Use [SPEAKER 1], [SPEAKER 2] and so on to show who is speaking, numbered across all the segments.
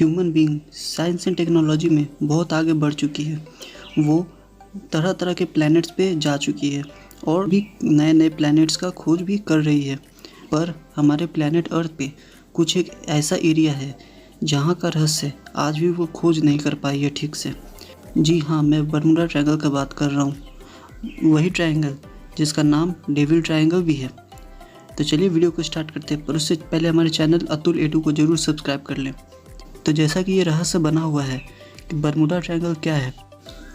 [SPEAKER 1] Human being science and technology में बहुत आगे बढ़ चुकी है। वो तरह तरह के प्लैनेट्स पे जा चुकी है और भी नए नए प्लैनेट्स का खोज भी कर रही है। पर हमारे प्लैनेट अर्थ पे कुछ एक ऐसा एरिया है जहाँ का रहस्य आज भी वो खोज नहीं कर पाई है ठीक से। जी हाँ, मैं बर्मुडा ट्रायंगल का बात कर रहा हूँ, वही ट्रायंगल जिसका नाम डेविल ट्रायंगल भी है। तो चलिए वीडियो को स्टार्ट करते हैं, पर उससे पहले हमारे चैनल अतुल एडू को ज़रूर सब्सक्राइब कर लें। तो जैसा कि ये रहस्य बना हुआ है कि बर्मुडा ट्रायंगल क्या है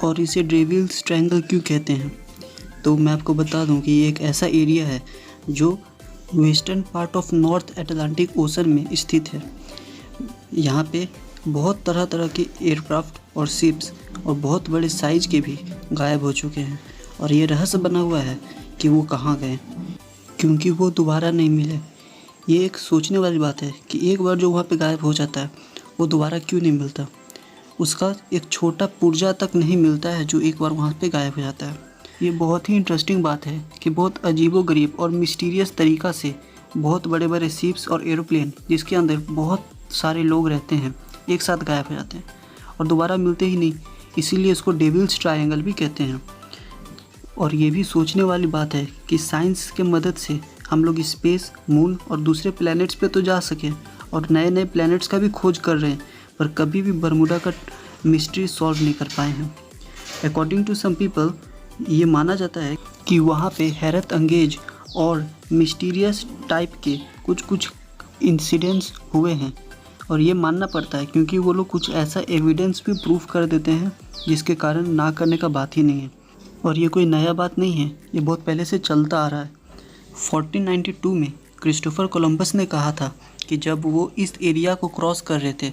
[SPEAKER 1] और इसे डेविल्स ट्रायंगल क्यों कहते हैं, तो मैं आपको बता दूं कि ये एक ऐसा एरिया है जो western part of north Atlantic ocean में स्थित है। यहाँ पे बहुत तरह तरह के एयरक्राफ्ट और शिप्स और बहुत बड़े साइज़ के भी गायब हो चुके हैं और ये रहस्य बना हुआ है कि वो कहाँ गए, क्योंकि वो दोबारा नहीं मिले। ये एक सोचने वाली बात है कि एक बार जो वहाँ पे गायब हो जाता है वो दोबारा क्यों नहीं मिलता। उसका एक छोटा पुर्जा तक नहीं मिलता है जो एक बार वहाँ पे गायब हो जाता है। ये बहुत ही इंटरेस्टिंग बात है कि बहुत अजीबोगरीब और मिस्टीरियस तरीक़ा से बहुत बड़े बड़े शिप्स और एरोप्लेन जिसके अंदर बहुत सारे लोग रहते हैं एक साथ गायब हो जाते हैं और दोबारा मिलते ही नहीं। इसीलिए इसको डेविल्स ट्रायंगल भी कहते हैं। और ये भी सोचने वाली बात है कि साइंस के मदद से हम लोग स्पेस, मून और दूसरे प्लैनेट्स पे तो जा सकें और नए नए प्लैनेट्स का भी खोज कर रहे हैं, पर कभी भी बर्मुडा का मिस्ट्री सॉल्व नहीं कर पाए हैं। अकॉर्डिंग टू सम पीपल ये माना जाता है कि वहाँ पे हैरत अंगेज और मिस्टीरियस टाइप के कुछ इंसिडेंट्स हुए हैं और ये मानना पड़ता है क्योंकि वो लोग कुछ ऐसा एविडेंस भी प्रूफ कर देते हैं जिसके कारण ना करने का बात ही नहीं है। और ये कोई नया बात नहीं है, ये बहुत पहले से चलता आ रहा है। 1492 में क्रिस्टोफर कोलंबस ने कहा था कि जब वो इस एरिया को क्रॉस कर रहे थे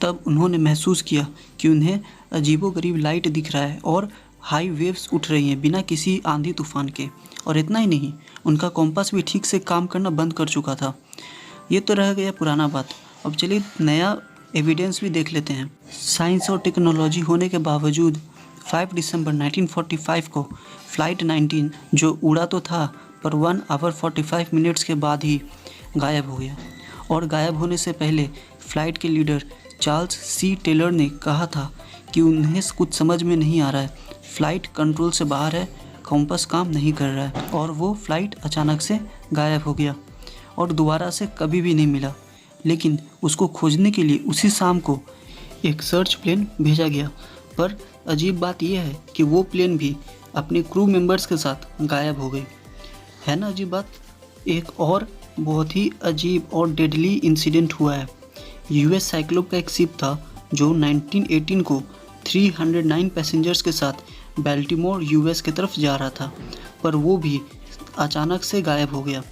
[SPEAKER 1] तब उन्होंने महसूस किया कि उन्हें अजीबोगरीब लाइट दिख रहा है और हाई वेव्स उठ रही हैं बिना किसी आंधी तूफान के। और इतना ही नहीं, उनका कॉम्पास भी ठीक से काम करना बंद कर चुका था। ये तो रह गया पुराना बात। अब चलिए नया एविडेंस भी देख लेते हैं। साइंस और टेक्नोलॉजी होने के बावजूद 5 दिसंबर 1945 को फ़्लाइट 19 जो उड़ा तो था पर 1 आवर 45 मिनट्स के बाद ही गायब हो गया। और गायब होने से पहले फ़्लाइट के लीडर चार्ल्स सी टेलर ने कहा था कि उन्हें कुछ समझ में नहीं आ रहा है, फ़्लाइट कंट्रोल से बाहर है, कॉम्पास काम नहीं कर रहा है। और वो फ़्लाइट अचानक से गायब हो गया और दोबारा से कभी भी नहीं मिला। लेकिन उसको खोजने के लिए उसी शाम को एक सर्च प्लेन भेजा गया। पर अजीब बात यह है कि वो प्लेन भी अपने क्रू मेंबर्स के साथ गायब हो गई। है ना अजीब बात। एक और बहुत ही अजीब और डेडली इंसिडेंट हुआ है। यूएस साइक्लोप का एक शिप था जो 1918 को 309 पैसेंजर्स के साथ बेल्टिमोर यूएस की तरफ जा रहा था, पर वो भी अचानक से गायब हो गया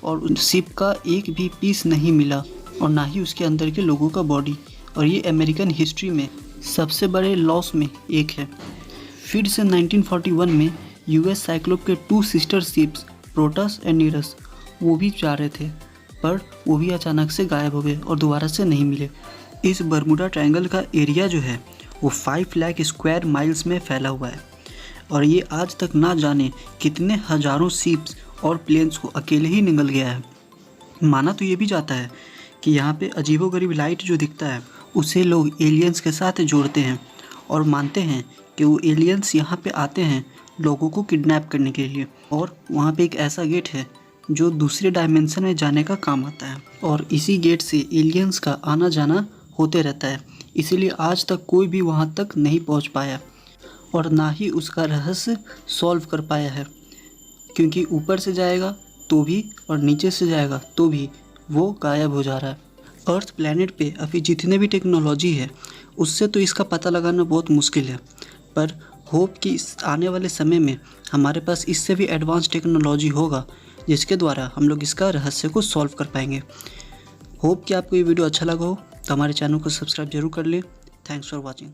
[SPEAKER 1] और उस शिप का एक भी पीस नहीं मिला और ना ही उसके अंदर के लोगों का बॉडी। और ये अमेरिकन हिस्ट्री में सबसे बड़े लॉस में एक है। फिर से 1941 में यूएस साइक्लोप के 2 सिस्टर शिप्स प्रोटस एंड नीरस वो भी जा रहे थे, पर वो भी अचानक से गायब हो गए और दोबारा से नहीं मिले। इस बर्मुडा ट्रायंगल का एरिया जो है वो 5 लाख स्क्वायर माइल्स में फैला हुआ है और ये आज तक ना जाने कितने हज़ारों शिप्स और प्लेन्स को अकेले ही निगल गया है। माना तो ये भी जाता है कि यहाँ पे अजीबोगरीब लाइट जो दिखता है उसे लोग एलियंस के साथ जोड़ते हैं और मानते हैं कि वो एलियंस यहाँ पे आते हैं लोगों को किडनैप करने के लिए। और वहाँ पे एक ऐसा गेट है जो दूसरे डायमेंशन में जाने का काम आता है और इसी गेट से एलियंस का आना जाना होते रहता है। इसीलिए आज तक कोई भी वहाँ तक नहीं पहुँच पाया और ना ही उसका रहस्य सॉल्व कर पाया है, क्योंकि ऊपर से जाएगा तो भी और नीचे से जाएगा तो भी वो गायब हो जा रहा है। अर्थ प्लैनेट पे अभी जितने भी टेक्नोलॉजी है उससे तो इसका पता लगाना बहुत मुश्किल है, पर होप कि इस आने वाले समय में हमारे पास इससे भी एडवांस टेक्नोलॉजी होगा जिसके द्वारा हम लोग इसका रहस्य को सॉल्व कर पाएंगे। होप कि आपको ये वीडियो अच्छा लगा हो तो हमारे चैनल को सब्सक्राइब जरूर कर लें। Thanks for watching.